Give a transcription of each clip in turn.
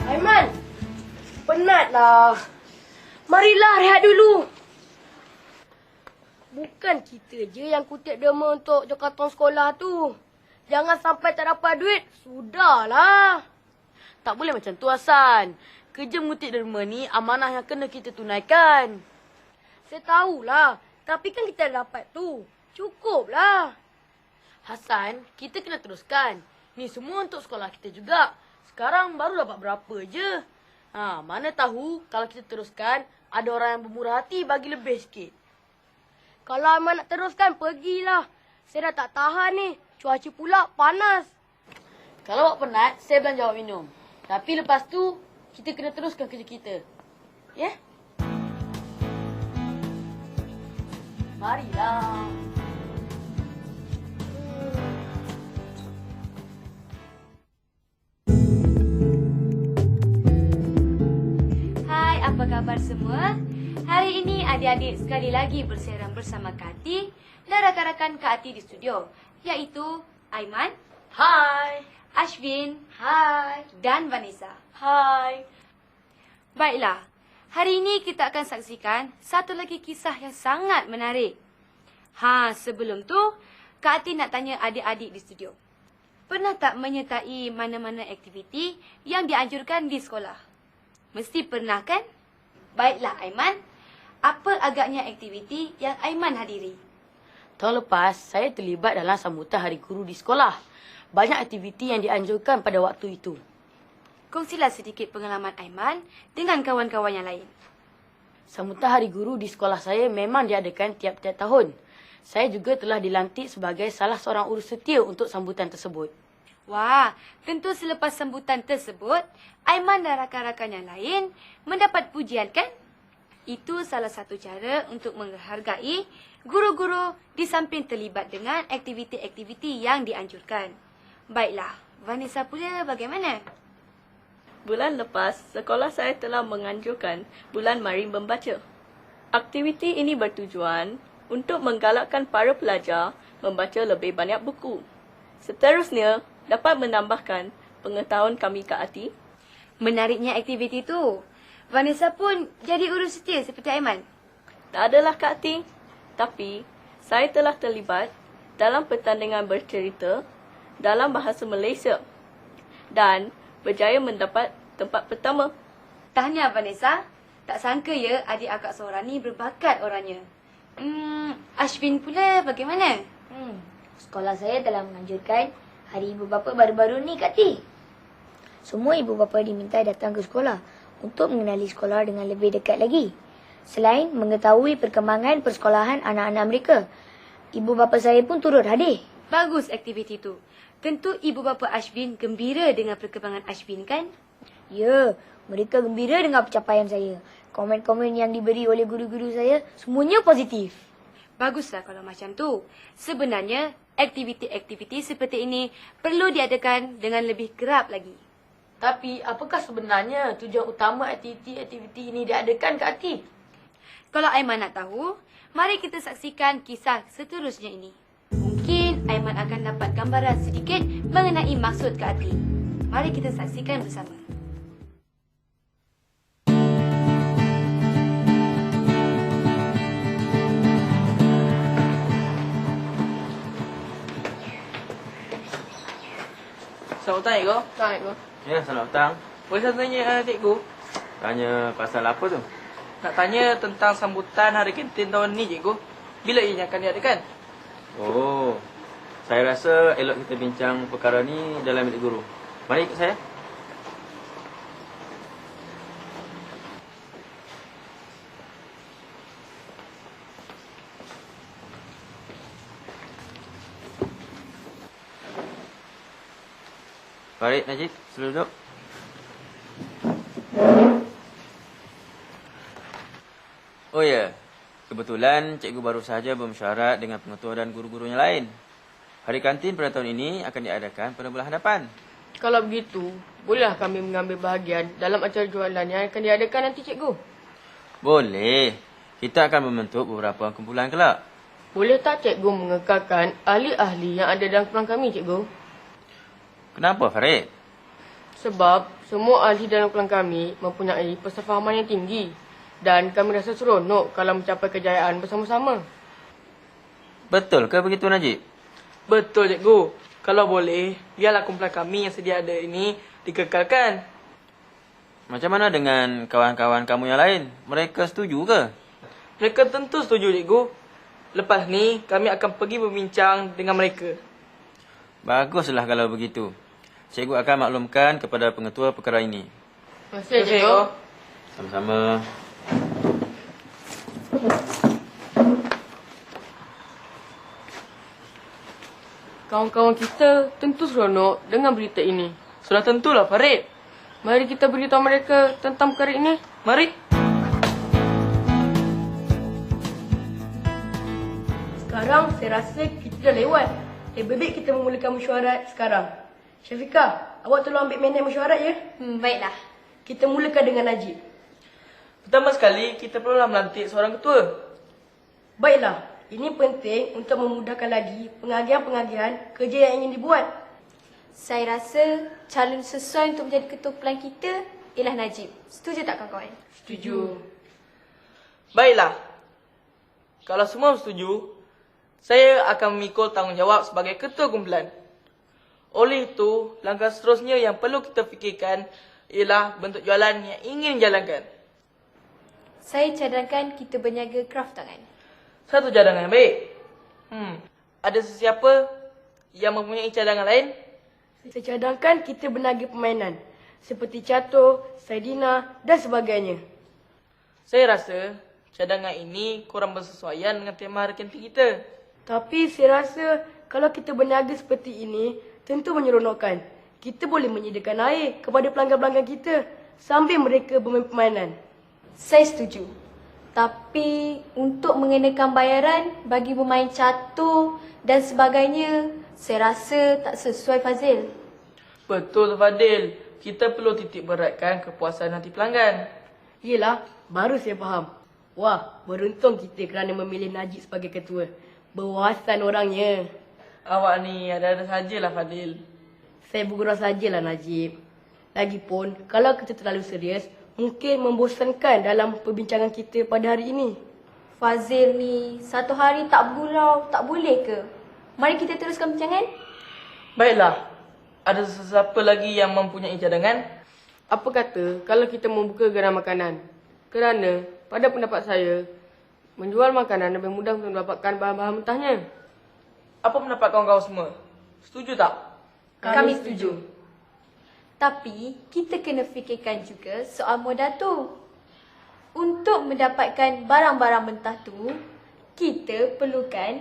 Aiman, penatlah. Marilah rehat dulu. Bukan kita je yang kutip derma untuk jokatong sekolah tu. Jangan sampai tak dapat duit. Sudahlah. Tak boleh macam tu, Hasan. Kerja mengutip derma ni amanah yang kena kita tunaikan. Saya tahulah. Tapi kan kita dah dapat tu. Cukuplah. Hasan, kita kena teruskan. Ni semua untuk sekolah kita juga. Sekarang baru dapat berapa je. Mana tahu kalau kita teruskan, ada orang yang bermurah hati bagi lebih sikit. Kalau Aiman nak teruskan, pergilah. Saya dah tak tahan ni. Cuaca pula panas. Kalau awak penat, saya belanja awak minum. Tapi lepas tu, kita kena teruskan kerja kita. Ya? Yeah? Marilah. Hai, apa khabar semua? Hari ini adik-adik sekali lagi bersiaran bersama Kak Ati dan rakan-rakan Kak Ati di studio, iaitu Aiman, Hai. Ashwin, Hai. dan Vanessa. Hai. Baiklah, hari ini kita akan saksikan satu lagi kisah yang sangat menarik. Sebelum tu, Kak Ati nak tanya adik-adik di studio. Pernah tak menyertai mana-mana aktiviti yang dianjurkan di sekolah? Mesti pernah kan? Baiklah Aiman, apa agaknya aktiviti yang Aiman hadiri? Tahun lepas, saya terlibat dalam sambutan Hari Guru di sekolah. Banyak aktiviti yang dianjurkan pada waktu itu. Kongsilah sedikit pengalaman Aiman dengan kawan-kawan yang lain. Sambutan Hari Guru di sekolah saya memang diadakan tiap-tiap tahun. Saya juga telah dilantik sebagai salah seorang urus setia untuk sambutan tersebut. Wah, tentu selepas sambutan tersebut, Aiman dan rakan-rakan yang lain mendapat pujian kan? Itu salah satu cara untuk menghargai guru-guru di samping terlibat dengan aktiviti-aktiviti yang dianjurkan. Baiklah, Vanessa pula bagaimana? Bulan lepas, sekolah saya telah menganjurkan Bulan Mari Membaca. Aktiviti ini bertujuan untuk menggalakkan para pelajar membaca lebih banyak buku. Seterusnya, dapat menambahkan pengetahuan kami Kak Ati. Menariknya aktiviti itu. Vanessa pun jadi urus setia seperti Aiman. Tak adalah Kak Ati, tapi saya telah terlibat dalam pertandingan bercerita dalam bahasa Malaysia dan berjaya mendapat tempat pertama. Tahniah Vanessa. Tak sangka ya adik akak seorang ni berbakat orangnya. Ashwin pula bagaimana? Sekolah saya telah menganjurkan Hari Ibu Bapa baru-baru ni, Kak Ti. Semua ibu bapa diminta datang ke sekolah untuk mengenali sekolah dengan lebih dekat lagi. Selain mengetahui perkembangan persekolahan anak-anak mereka, ibu bapa saya pun turut hadir. Bagus aktiviti itu. Tentu ibu bapa Ashwin gembira dengan perkembangan Ashwin kan? Ya, mereka gembira dengan pencapaian saya. Komen-komen yang diberi oleh guru-guru saya semuanya positif. Baguslah kalau macam tu. Sebenarnya, aktiviti-aktiviti seperti ini perlu diadakan dengan lebih kerap lagi. Tapi, apakah sebenarnya tujuan utama aktiviti-aktiviti ini diadakan, Kak Ati? Kalau Aiman nak tahu, mari kita saksikan kisah seterusnya ini. Mungkin Aiman akan dapat gambaran sedikit mengenai maksud Kak Ati. Mari kita saksikan bersama. Selamat petang, Cikgu. Assalamualaikum. Ya, selamat petang. Boleh saya tanya Cikgu? Tanya pasal apa tu? Nak tanya tentang sambutan Hari Kantin tahun ni, Cikgu. Bila ia akan diadakan? Oh, saya rasa elok kita bincang perkara ni dalam bilik guru. Mari ikut saya. Farid, Najib, sila duduk. Oh ya, kebetulan cikgu baru sahaja bermesyuarat dengan pengetua dan guru-guru yang lain. Hari kantin pada tahun ini akan diadakan pada bulan hadapan. Kalau begitu, bolehlah kami mengambil bahagian dalam acara jualan yang akan diadakan nanti, Cikgu? Boleh. Kita akan membentuk beberapa kumpulan kelak. Boleh tak Cikgu mengekalkan ahli-ahli yang ada dalam kelas kami, Cikgu? Kenapa, Farid? Sebab semua ahli dalam kelas kami mempunyai persefahaman yang tinggi dan kami rasa seronok kalau mencapai kejayaan bersama-sama. Betul ke begitu, Najib? Betul, Cikgu. Kalau boleh, biarlah kumpulan kami yang sedia ada ini dikekalkan. Macam mana dengan kawan-kawan kamu yang lain? Mereka setuju ke? Mereka tentu setuju, Cikgu. Lepas ni, kami akan pergi berbincang dengan mereka. Baguslah kalau begitu. Cikgu akan maklumkan kepada pengetua perkara ini. Terima kasih, Cikgu. Sama-sama. Kawan-kawan kita tentu seronok dengan berita ini. Sudah tentulah, Farid. Mari kita beritahu mereka tentang perkara ini. Mari. Sekarang saya rasa kita dah lewat. Lebih baik kita memulakan mesyuarat sekarang. Syafiqah, awak tolong ambil manage mesyuarat ya. Baiklah. Kita mulakan dengan Najib. Pertama sekali, kita perlulah melantik seorang ketua. Baiklah, ini penting untuk memudahkan lagi pengagihan-pengagihan kerja yang ingin dibuat. Saya rasa calon sesuai untuk menjadi ketua pelan kita ialah Najib. Setuju tak kawan-kawan? Setuju. Baiklah. Kalau semua setuju, saya akan memikul tanggungjawab sebagai ketua kumpulan. Oleh itu, langkah seterusnya yang perlu kita fikirkan ialah bentuk jualan yang ingin dijalankan. Saya cadangkan kita berniaga kraft tangan. Satu cadangan yang baik. Ada sesiapa yang mempunyai cadangan lain? Saya cadangkan kita berniaga permainan seperti catur, saidina dan sebagainya. Saya rasa cadangan ini kurang bersesuaian dengan tema hari kantin kita. Tapi saya rasa kalau kita berniaga seperti ini, tentu menyeronokkan. Kita boleh menyediakan air kepada pelanggan-pelanggan kita sambil mereka bermain permainan. Saya setuju. Tapi untuk mengenakan bayaran bagi bermain catur dan sebagainya, saya rasa tak sesuai Fazil. Betul, Fadil. Kita perlu titik beratkan kepuasan hati pelanggan. Yelah, baru saya faham. Wah, beruntung kita kerana memilih Najib sebagai ketua. Berwawasan orangnya. Awak ni ada-ada sajalah, Fadil. Saya bergurau sajalah Najib. Lagipun, kalau kita terlalu serius, mungkin membosankan dalam perbincangan kita pada hari ini. Fazil ni satu hari tak bergurau, tak boleh ke? Mari kita teruskan perbincangan. Baiklah. Ada sesiapa lagi yang mempunyai cadangan? Apa kata kalau kita membuka gerai makanan? Kerana pada pendapat saya, menjual makanan lebih mudah untuk mendapatkan bahan-bahan mentahnya. Apa pendapat kawan-kawan semua? Setuju tak? Kami setuju. Tapi kita kena fikirkan juga soal modal tu. Untuk mendapatkan barang-barang mentah tu, kita perlukan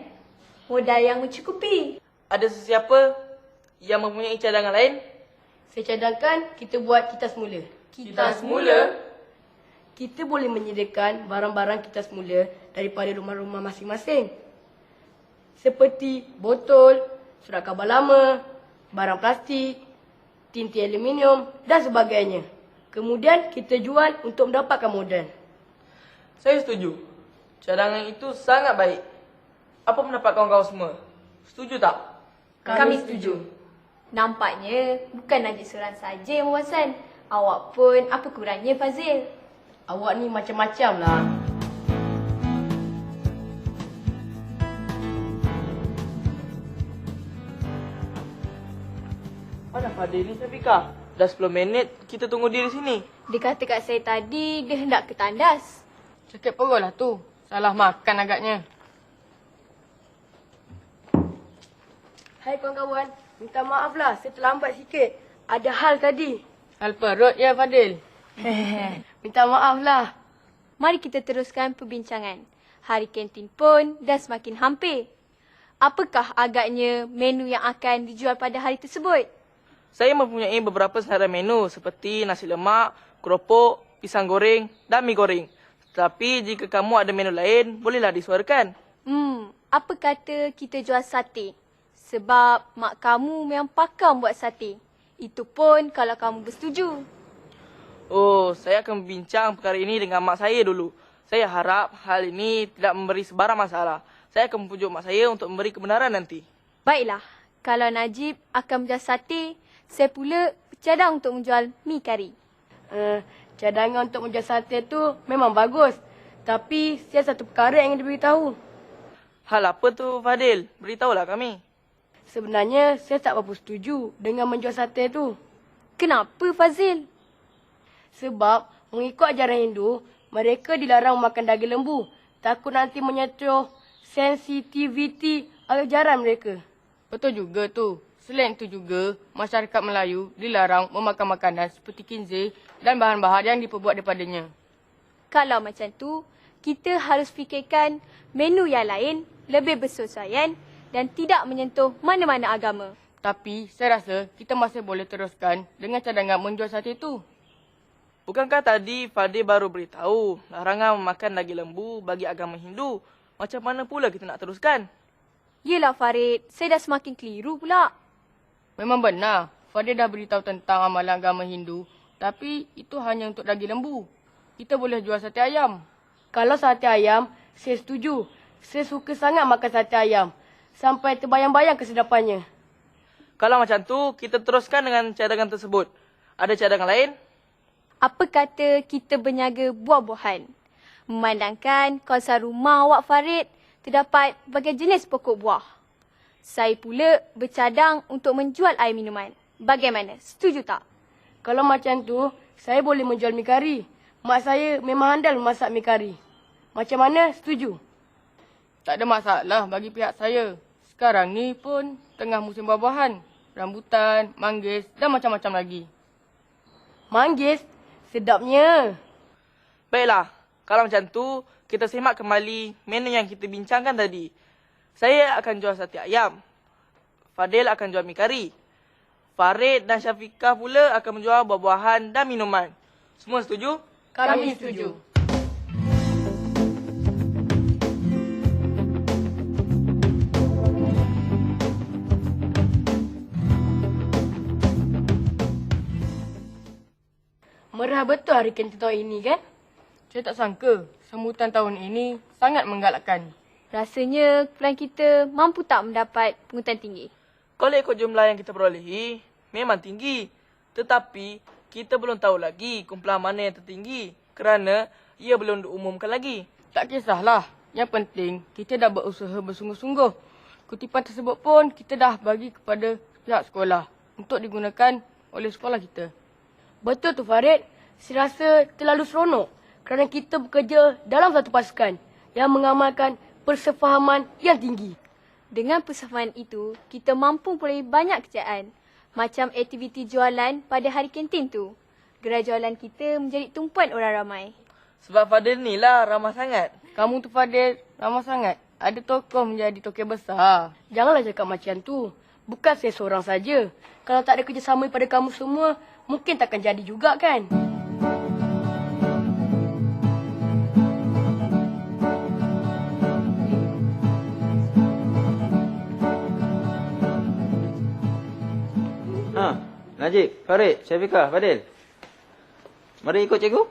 modal yang mencukupi. Ada sesiapa yang mempunyai cadangan lain? Saya cadangkan kita buat kita semula. Kita semula? Kita boleh menyediakan barang-barang kita semula daripada rumah-rumah masing-masing. Seperti botol, surat khabar lama, barang plastik, tinti aluminium dan sebagainya. Kemudian kita jual untuk mendapatkan modal. Saya setuju. Cadangan itu sangat baik. Apa pendapat kawan-kawan semua? Setuju tak? Kami setuju. Nampaknya bukan Najib seorang saja yang berwawasan. Awak pun apa kurangnya Fazil? Awak ni macam-macam lah. Mana Fadil ni Syafiqah? Dah 10 minit kita tunggu dia di sini. Dia kata kat saya tadi dia hendak ke tandas. Sakit perut lah tu. Salah makan agaknya. Hai kawan-kawan. Minta maaf lah. Saya terlambat sikit. Ada hal tadi. Hal perut ya Fadil? Minta maaf lah. Mari kita teruskan perbincangan. Hari kantin pun dah semakin hampir. Apakah agaknya menu yang akan dijual pada hari tersebut? Saya mempunyai beberapa saharan menu seperti nasi lemak, keropok, pisang goreng dan mi goreng. Tetapi jika kamu ada menu lain, bolehlah disuarakan. Apa kata kita jual sate? Sebab mak kamu memang pakar buat sate. Itu pun kalau kamu bersetuju. Oh, saya akan berbincang perkara ini dengan mak saya dulu. Saya harap hal ini tidak memberi sebarang masalah. Saya akan mempujuk mak saya untuk memberi kebenaran nanti. Baiklah, kalau Najib akan menjual sate, saya pula bercadang untuk menjual mi kari. Cadangan untuk menjual sate tu memang bagus. Tapi saya satu perkara yang ingin diberitahu. Hal apa tu Fadil? Beritahulah kami. Sebenarnya saya tak berapa setuju dengan menjual sate tu. Kenapa Fazil? Sebab mengikut ajaran Hindu, mereka dilarang makan daging lembu. Takut nanti menyentuh sensitiviti ajaran mereka. Betul juga tu. Selain itu juga, masyarakat Melayu dilarang memakan makanan seperti kinzir dan bahan-bahan yang diperbuat daripadanya. Kalau macam tu, kita harus fikirkan menu yang lain lebih bersesuaian dan tidak menyentuh mana-mana agama. Tapi saya rasa kita masih boleh teruskan dengan cadangan menjual sate itu. Bukankah tadi Fadil baru beritahu larangan memakan daging lembu bagi agama Hindu? Macam mana pula kita nak teruskan? Yelah Farid, saya dah semakin keliru pula. Memang benar, Fadil dah beritahu tentang amalan agama Hindu. Tapi itu hanya untuk daging lembu. Kita boleh jual sate ayam. Kalau sate ayam, saya setuju. Saya suka sangat makan sate ayam. Sampai terbayang-bayang kesedapannya. Kalau macam tu, kita teruskan dengan cadangan tersebut. Ada cadangan lain? Apa kata kita berniaga buah-buahan? Memandangkan kawasan rumah awak Farid terdapat berbagai jenis pokok buah. Saya pula bercadang untuk menjual air minuman. Bagaimana? Setuju tak? Kalau macam tu, saya boleh menjual mi kari. Mak saya memang handal memasak mi kari. Macam mana? Setuju? Tak ada masalah bagi pihak saya. Sekarang ni pun tengah musim buah-buahan. Rambutan, manggis dan macam-macam lagi. Manggis? Sedapnya. Baiklah, kalau macam tu, kita semak kembali menu yang kita bincangkan tadi. Saya akan jual sate ayam. Fadil akan jual mi kari. Farid dan Syafiqah pula akan menjual buah-buahan dan minuman. Semua setuju? Kami setuju. Merah betul hari kantin tahun ini kan? Saya tak sangka sambutan tahun ini sangat menggalakkan. Rasanya pelan kita mampu tak mendapat pungutan tinggi. Kalau ikut jumlah yang kita perolehi, memang tinggi. Tetapi, kita belum tahu lagi kumpulan mana yang tertinggi. Kerana, ia belum diumumkan lagi. Tak kisahlah. Yang penting, kita dah berusaha bersungguh-sungguh. Kutipan tersebut pun kita dah bagi kepada pihak sekolah untuk digunakan oleh sekolah kita. Betul tu Farid. Saya rasa terlalu seronok kerana kita bekerja dalam satu pasukan yang mengamalkan persefahaman yang tinggi. Dengan persefahaman itu, kita mampu memperoleh banyak kejayaan. Macam aktiviti jualan pada hari kantin tu. Gerai jualan kita menjadi tumpuan orang ramai. Sebab Fadil ni lah ramah sangat. Kamu tu Fadil ramah sangat. Ada tokoh menjadi tokoh besar. Janganlah cakap macam tu. Bukan saya seorang saja. Kalau tak ada kerjasama pada kamu semua, mungkin takkan jadi juga kan? Najib, Farid, Syafiqah, Fadil. Mari ikut cikgu.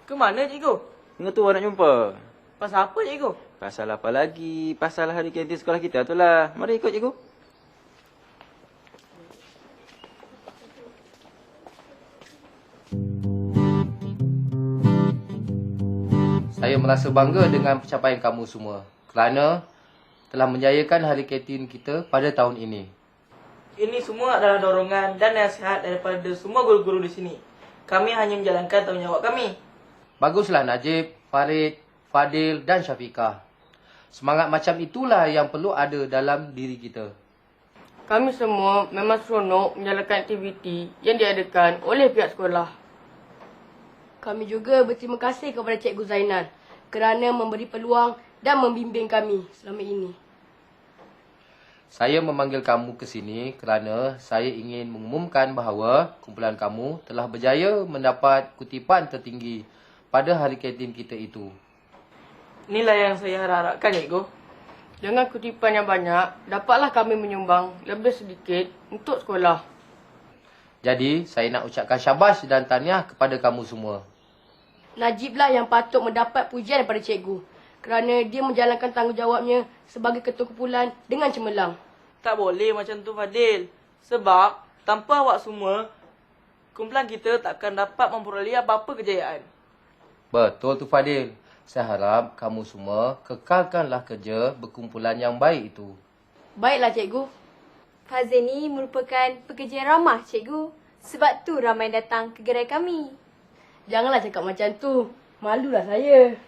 Ke mana cikgu? Mengetua nak jumpa. Pasal apa cikgu? Pasal apa lagi? Pasal hari kantin sekolah kita tu lah. Mari ikut cikgu. Saya merasa bangga dengan pencapaian kamu semua kerana telah menjayakan hari kantin kita pada tahun ini. Ini semua adalah dorongan dan nasihat daripada semua guru-guru di sini. Kami hanya menjalankan tanggungjawab kami. Baguslah Najib, Farid, Fadil dan Syafiqah. Semangat macam itulah yang perlu ada dalam diri kita. Kami semua memang seronok menjalankan aktiviti yang diadakan oleh pihak sekolah. Kami juga berterima kasih kepada Cikgu Zainal kerana memberi peluang dan membimbing kami selama ini. Saya memanggil kamu ke sini kerana saya ingin mengumumkan bahawa kumpulan kamu telah berjaya mendapat kutipan tertinggi pada hari kantin kita itu. Inilah yang saya harapkan, Cikgu. Dengan kutipan yang banyak, dapatlah kami menyumbang lebih sedikit untuk sekolah. Jadi, saya nak ucapkan syabas dan tahniah kepada kamu semua. Najiblah yang patut mendapat pujian daripada cikgu kerana dia menjalankan tanggungjawabnya sebagai ketua kumpulan dengan cemerlang. Tak boleh macam tu, Fadil. Sebab tanpa awak semua, kumpulan kita takkan dapat memperoleh apa-apa kejayaan. Betul tu Fadil. Saya harap kamu semua kekalkanlah kerja berkumpulan yang baik itu. Baiklah cikgu. Fazil ni merupakan pekerja yang ramah, cikgu. Sebab tu ramai datang ke gerai kami. Janganlah cakap macam tu. Malulah saya.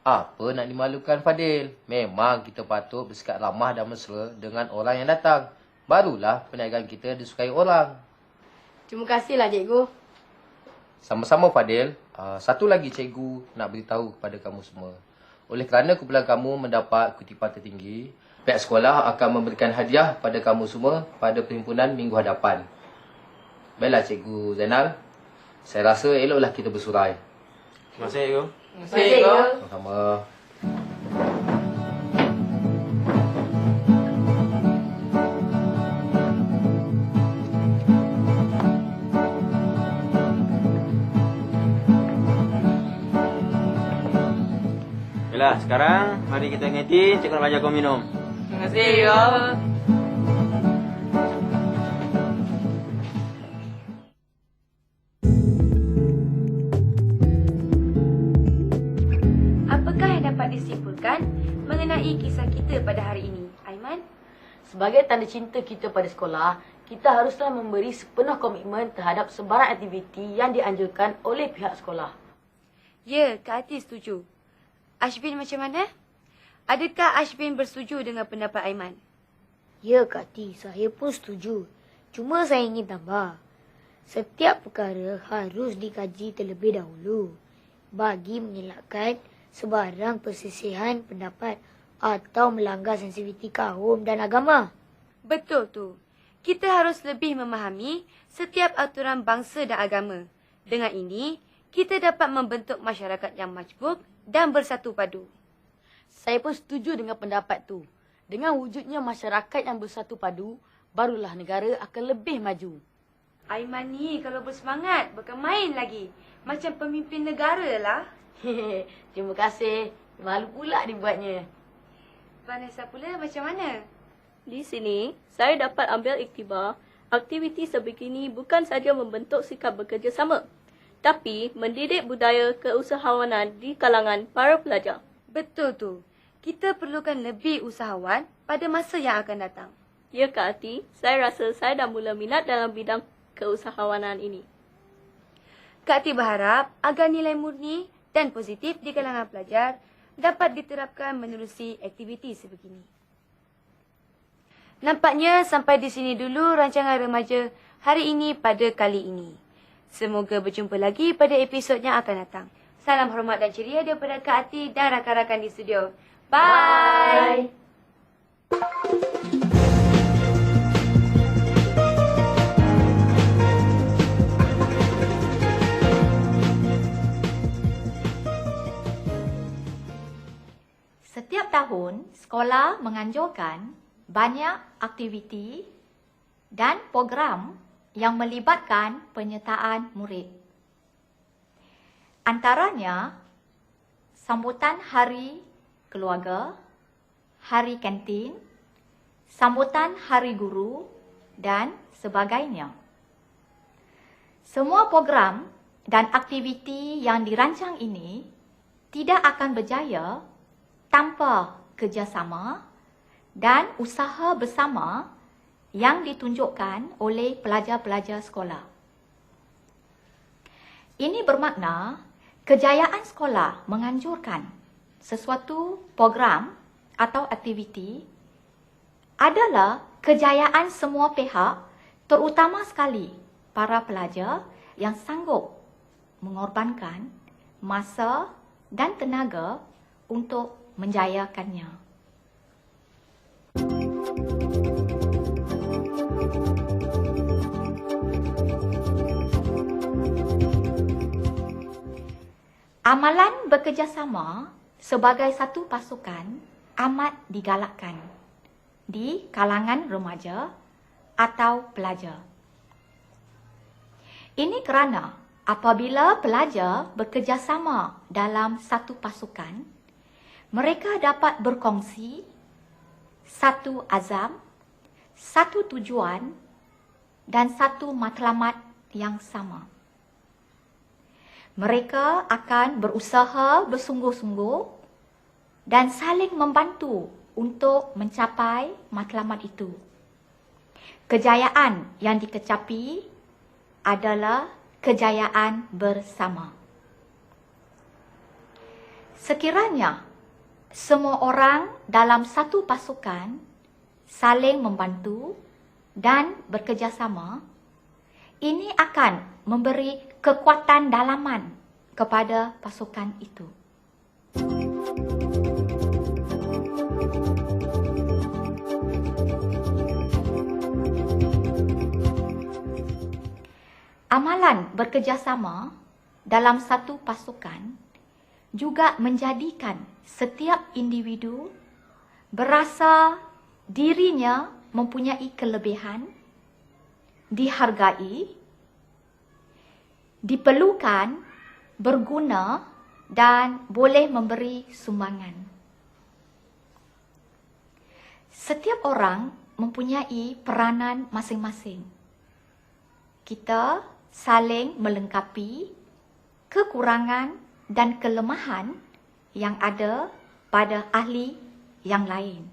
Apa nak dimalukan Fadil? Memang kita patut bersikap ramah dan mesra dengan orang yang datang. Barulah perniagaan kita disukai orang. Terima kasihlah cikgu. Sama-sama Fadil. Satu lagi cikgu nak beritahu kepada kamu semua. Oleh kerana kumpulan kamu mendapat kutipan tertinggi, pihak sekolah akan memberikan hadiah pada kamu semua pada perhimpunan minggu hadapan. Baiklah Cikgu Zainal. Saya rasa eloklah kita bersurai. Terima kasih, Cikgu. Terima kasih, Cikgu. Sama-sama. Baiklah, sekarang mari kita kantin. Cikgu nak belajar kau minum. Terima kasih, Cikgu. Apakah yang dapat disimpulkan mengenai kisah kita pada hari ini, Aiman? Sebagai tanda cinta kita pada sekolah, kita haruslah memberi sepenuh komitmen terhadap sebarang aktiviti yang dianjurkan oleh pihak sekolah. Ya, Kak Ati setuju. Ashbin macam mana? Adakah Ashbin bersetuju dengan pendapat Aiman? Ya, Kak Ti, saya pun setuju. Cuma saya ingin tambah. Setiap perkara harus dikaji terlebih dahulu bagi mengelakkan sebarang persisihan pendapat atau melanggar sensitiviti kaum dan agama. Betul tu. Kita harus lebih memahami setiap aturan bangsa dan agama. Dengan ini, kita dapat membentuk masyarakat yang majmuk dan bersatu padu. Saya pun setuju dengan pendapat tu. Dengan wujudnya masyarakat yang bersatu padu, barulah negara akan lebih maju. Aiman ni kalau bersemangat, bukan main lagi. Macam pemimpin negara lah. Terima kasih. Malu pula dibuatnya. Vanessa pula macam mana? Di sini, saya dapat ambil iktibar aktiviti sebegini bukan saja membentuk sikap bekerjasama, tapi mendidik budaya keusahawanan di kalangan para pelajar. Betul tu. Kita perlukan lebih usahawan pada masa yang akan datang. Ya, Kak Ati, saya rasa saya dah mula minat dalam bidang keusahawanan ini. Kak Ati berharap agar nilai murni dan positif di kalangan pelajar dapat diterapkan menerusi aktiviti sebegini. Nampaknya sampai di sini dulu rancangan remaja hari ini pada kali ini. Semoga berjumpa lagi pada episod yang akan datang. Salam hormat dan ceria daripada Kak Ati dan rakan-rakan di studio. Bye! Setiap tahun, sekolah menganjurkan banyak aktiviti dan program yang melibatkan penyertaan murid. Antaranya, sambutan Hari Keluarga, Hari Kantin, sambutan Hari Guru dan sebagainya. Semua program dan aktiviti yang dirancang ini tidak akan berjaya tanpa kerjasama dan usaha bersama yang ditunjukkan oleh pelajar-pelajar sekolah. Ini bermakna kejayaan sekolah menganjurkan sesuatu program atau aktiviti adalah kejayaan semua pihak, terutama sekali para pelajar yang sanggup mengorbankan masa dan tenaga untuk menjayakannya. Amalan bekerjasama sebagai satu pasukan amat digalakkan di kalangan remaja atau pelajar. Ini kerana apabila pelajar bekerjasama dalam satu pasukan, mereka dapat berkongsi satu azam, satu tujuan dan satu matlamat yang sama. Mereka akan berusaha bersungguh-sungguh dan saling membantu untuk mencapai matlamat itu. Kejayaan yang dikecapi adalah kejayaan bersama. Sekiranya semua orang dalam satu pasukan saling membantu dan bekerjasama, ini akan memberi kekuatan dalaman kepada pasukan itu. Amalan bekerjasama dalam satu pasukan juga menjadikan setiap individu berasa dirinya mempunyai kelebihan, dihargai, diperlukan, berguna dan boleh memberi sumbangan. Setiap orang mempunyai peranan masing-masing. Kita saling melengkapi kekurangan dan kelemahan yang ada pada ahli yang lain.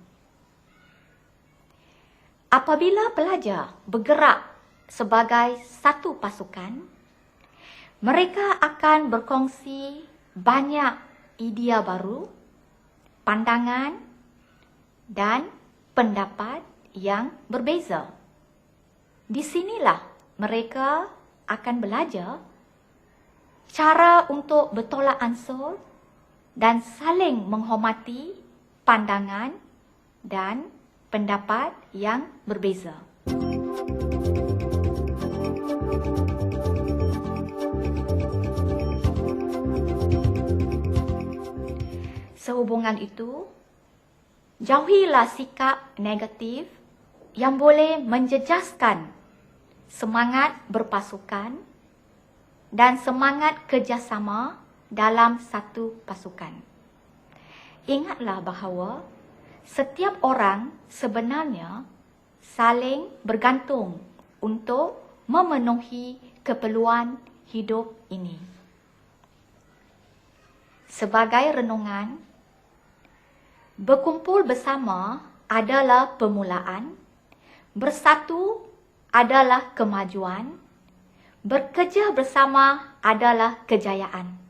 Apabila pelajar bergerak sebagai satu pasukan, mereka akan berkongsi banyak idea baru, pandangan dan pendapat yang berbeza. Di sinilah mereka akan belajar cara untuk bertolak ansur dan saling menghormati pandangan dan pendapat yang berbeza. Sehubungan itu, jauhilah sikap negatif yang boleh menjejaskan semangat berpasukan dan semangat kerjasama dalam satu pasukan. Ingatlah bahawa setiap orang sebenarnya saling bergantung untuk memenuhi keperluan hidup ini. Sebagai renungan, berkumpul bersama adalah permulaan, bersatu adalah kemajuan, bekerja bersama adalah kejayaan.